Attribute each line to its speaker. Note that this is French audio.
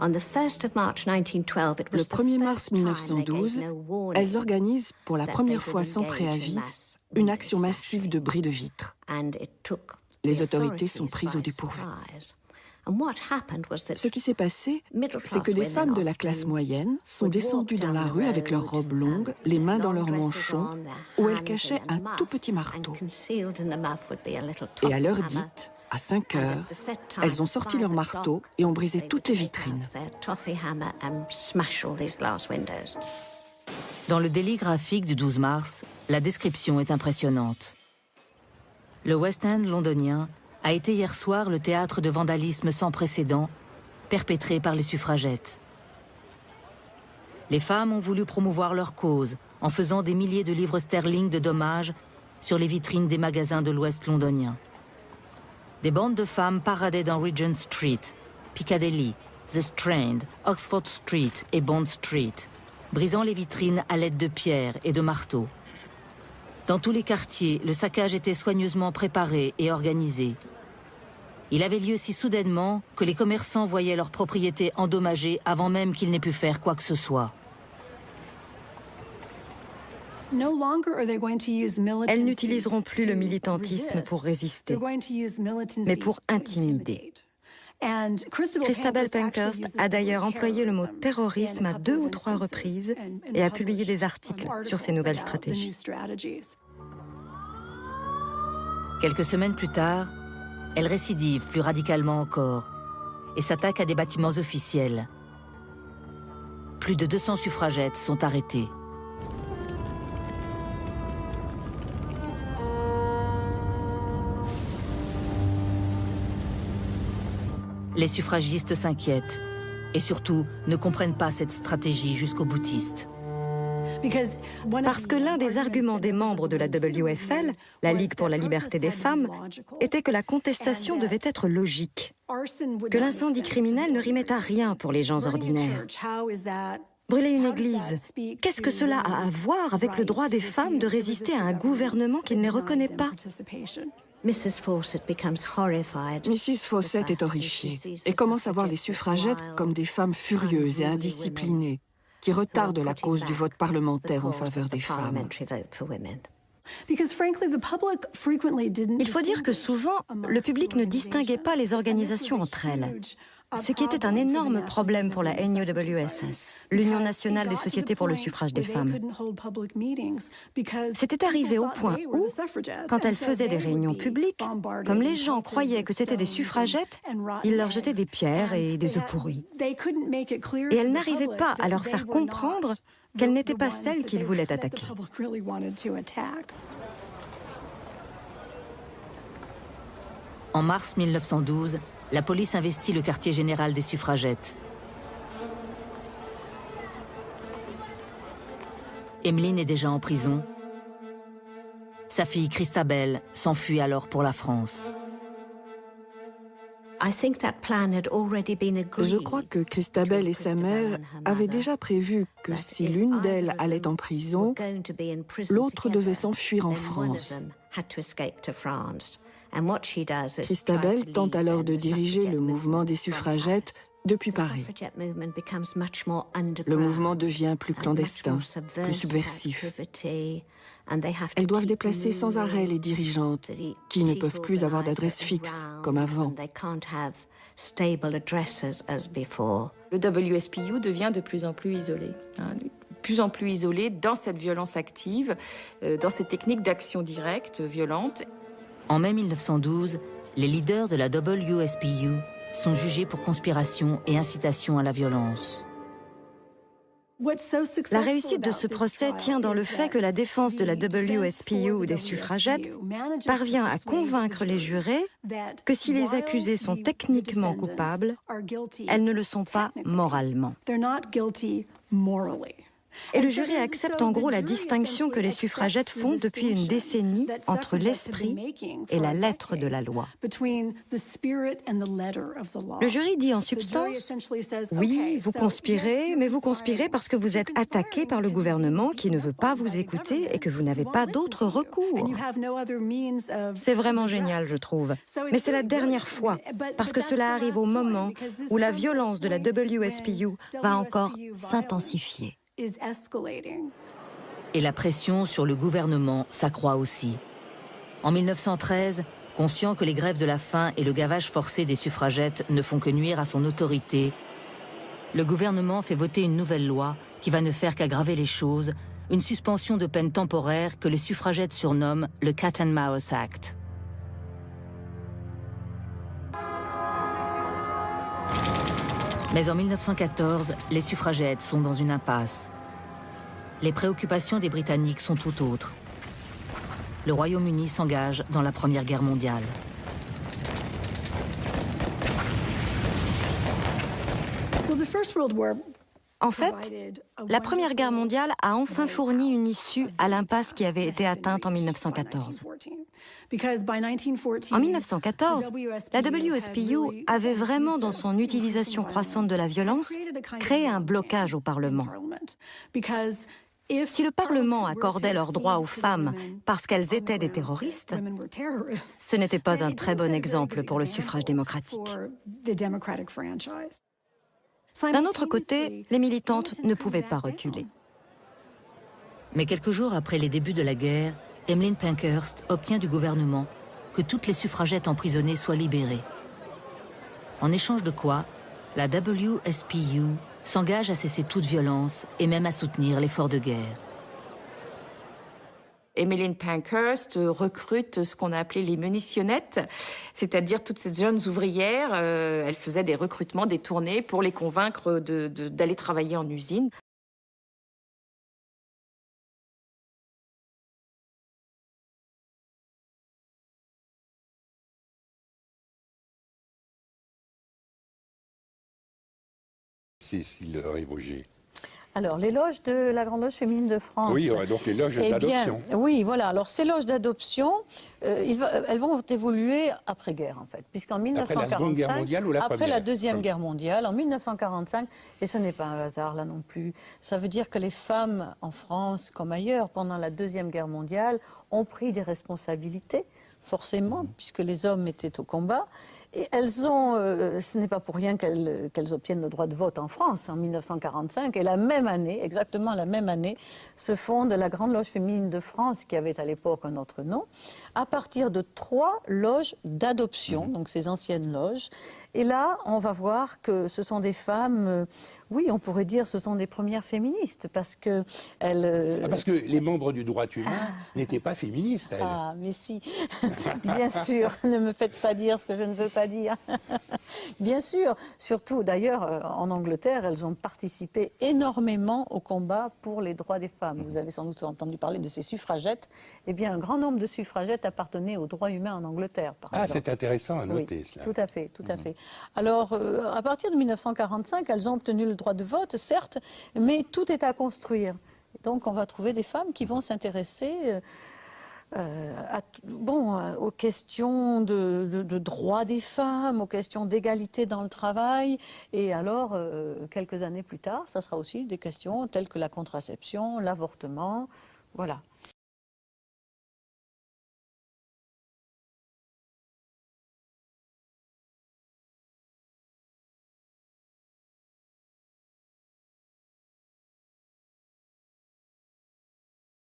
Speaker 1: Le 1er mars 1912, elles organisent pour la première fois sans préavis une action massive de bris de vitres. Les autorités sont prises au dépourvu. Ce qui s'est passé, c'est que des femmes de la classe moyenne sont descendues dans la rue avec leurs robes longues, les mains dans leurs manchons, où elles cachaient un tout petit marteau. Et à l'heure dite, à 5 heures, elles ont sorti leur marteau et ont brisé toutes les vitrines.
Speaker 2: Dans le délit graphique du 12 mars, la description est impressionnante. Le West End londonien a été hier soir le théâtre de vandalisme sans précédent perpétré par les suffragettes. Les femmes ont voulu promouvoir leur cause en faisant des milliers de livres sterling de dommages sur les vitrines des magasins de l'Ouest londonien. Des bandes de femmes paradaient dans Regent Street, Piccadilly, The Strand, Oxford Street et Bond Street, brisant les vitrines à l'aide de pierres et de marteaux. Dans tous les quartiers, le saccage était soigneusement préparé et organisé. Il avait lieu si soudainement que les commerçants voyaient leurs propriétés endommagées avant même qu'ils n'aient pu faire quoi que ce soit.
Speaker 3: Elles n'utiliseront plus le militantisme pour résister, mais pour intimider. Christabel Pankhurst a d'ailleurs employé le mot terrorisme à 2 ou 3 reprises et a publié des articles sur ces nouvelles stratégies.
Speaker 2: Quelques semaines plus tard, elle récidive plus radicalement encore et s'attaque à des bâtiments officiels. Plus de 200 suffragettes sont arrêtées. Les suffragistes s'inquiètent et surtout ne comprennent pas cette stratégie jusqu'au boutiste.
Speaker 3: Parce que l'un des arguments des membres de la WFL, la Ligue pour la liberté des femmes, était que la contestation devait être logique, que l'incendie criminel ne rimait à rien pour les gens ordinaires. Brûler une église, qu'est-ce que cela a à voir avec le droit des femmes de résister à un gouvernement qui ne les reconnaît pas ?
Speaker 1: Mrs. Fawcett est horrifiée et commence à voir les suffragettes comme des femmes furieuses et indisciplinées qui retardent la cause du vote parlementaire en faveur des femmes.
Speaker 3: Il faut dire que souvent, le public ne distinguait pas les organisations entre elles, ce qui était un énorme problème pour la NUWSS, l'Union nationale des sociétés pour le suffrage des femmes. C'était arrivé au point où, quand elles faisaient des réunions publiques, comme les gens croyaient que c'était des suffragettes, ils leur jetaient des pierres et des œufs pourris. Et elles n'arrivaient pas à leur faire comprendre qu'elles n'étaient pas celles qu'ils voulaient attaquer.
Speaker 2: En mars 1912, la police investit le quartier général des suffragettes. Emmeline est déjà en prison. Sa fille Christabel s'enfuit alors pour la France.
Speaker 1: Je crois que Christabel et sa mère avaient déjà prévu que si l'une d'elles allait en prison, l'autre devait s'enfuir en France. Christabel tente alors de diriger le mouvement des suffragettes depuis Paris. Le mouvement devient plus clandestin, plus subversif. Elles doivent déplacer sans arrêt les dirigeantes, qui ne peuvent plus avoir d'adresse fixe comme avant.
Speaker 4: Le WSPU devient de plus en plus isolé. Plus en plus isolé dans cette violence active, dans ces techniques d'action directe, violente.
Speaker 2: En mai 1912, les leaders de la WSPU sont jugés pour conspiration et incitation à la violence.
Speaker 3: La réussite de ce procès tient dans le fait que la défense de la WSPU ou des suffragettes parvient à convaincre les jurés que si les accusés sont techniquement coupables, elles ne le sont pas moralement. Et le jury accepte en gros la distinction que les suffragettes font depuis une décennie entre l'esprit et la lettre de la loi. Le jury dit en substance, oui, vous conspirez, mais vous conspirez parce que vous êtes attaqué par le gouvernement qui ne veut pas vous écouter et que vous n'avez pas d'autre recours. C'est vraiment génial, je trouve. Mais c'est la dernière fois, parce que cela arrive au moment où la violence de la WSPU va encore s'intensifier.
Speaker 2: Et la pression sur le gouvernement s'accroît aussi. En 1913, conscient que les grèves de la faim et le gavage forcé des suffragettes ne font que nuire à son autorité, le gouvernement fait voter une nouvelle loi qui va ne faire qu'aggraver les choses, une suspension de peine temporaire que les suffragettes surnomment le Cat and Mouse Act. Mais en 1914, les suffragettes sont dans une impasse. Les préoccupations des Britanniques sont tout autres. Le Royaume-Uni s'engage dans la Première Guerre mondiale.
Speaker 3: En fait, la Première Guerre mondiale a enfin fourni une issue à l'impasse qui avait été atteinte en 1914. En 1914, la WSPU avait vraiment, dans son utilisation croissante de la violence, créé un blocage au Parlement. Si le Parlement accordait leurs droits aux femmes parce qu'elles étaient des terroristes, ce n'était pas un très bon exemple pour le suffrage démocratique. D'un autre côté, les militantes ne pouvaient pas reculer.
Speaker 2: Mais quelques jours après les débuts de la guerre, Emmeline Pankhurst obtient du gouvernement que toutes les suffragettes emprisonnées soient libérées. En échange de quoi, la WSPU s'engage à cesser toute violence et même à soutenir l'effort de guerre.
Speaker 4: Emmeline Pankhurst recrute ce qu'on a appelé les munitionnettes, c'est-à-dire toutes ces jeunes ouvrières. Elle faisait des recrutements, des tournées pour les convaincre d'aller travailler en usine.
Speaker 5: Cécile Révauger.
Speaker 6: Alors, les loges de la Grande Loge féminine de France.
Speaker 5: Oui, donc les loges d'adoption.
Speaker 6: Oui, voilà. Alors, ces loges d'adoption, elles vont évoluer après-guerre, en fait. Puisqu'en 1945,
Speaker 5: après la Seconde Guerre mondiale ou la
Speaker 6: après
Speaker 5: Première
Speaker 6: la Deuxième Guerre mondiale, en 1945, et ce n'est pas un hasard, là non plus, ça veut dire que les femmes en France, comme ailleurs, pendant la Deuxième Guerre mondiale, ont pris des responsabilités, forcément, puisque les hommes étaient au combat. Et elles ont, ce n'est pas pour rien qu'elles obtiennent le droit de vote en France en 1945. Et la même année, exactement la même année, se fonde la Grande Loge féminine de France, qui avait à l'époque un autre nom, à partir de 3 loges d'adoption, donc ces anciennes loges. Et là, on va voir que ce sont des femmes, oui, on pourrait dire ce sont des premières féministes, parce que elles...
Speaker 5: parce que les membres du droit humain n'étaient pas féministes, elles.
Speaker 6: Ah, mais si, bien sûr, ne me faites pas dire ce que je ne veux pas dire. Bien sûr, surtout d'ailleurs en Angleterre, elles ont participé énormément au combat pour les droits des femmes. Vous avez sans doute entendu parler de ces suffragettes. Eh bien, un grand nombre de suffragettes appartenaient aux droits humains en Angleterre, par exemple.
Speaker 5: C'est intéressant à noter,
Speaker 6: oui,
Speaker 5: cela.
Speaker 6: Tout à fait, tout à fait. Alors, à partir de 1945, elles ont obtenu le droit de vote, certes, mais tout est à construire. Donc, on va trouver des femmes qui vont s'intéresser... aux questions de droits des femmes, aux questions d'égalité dans le travail. Et alors, quelques années plus tard, ça sera aussi des questions telles que la contraception, l'avortement, voilà.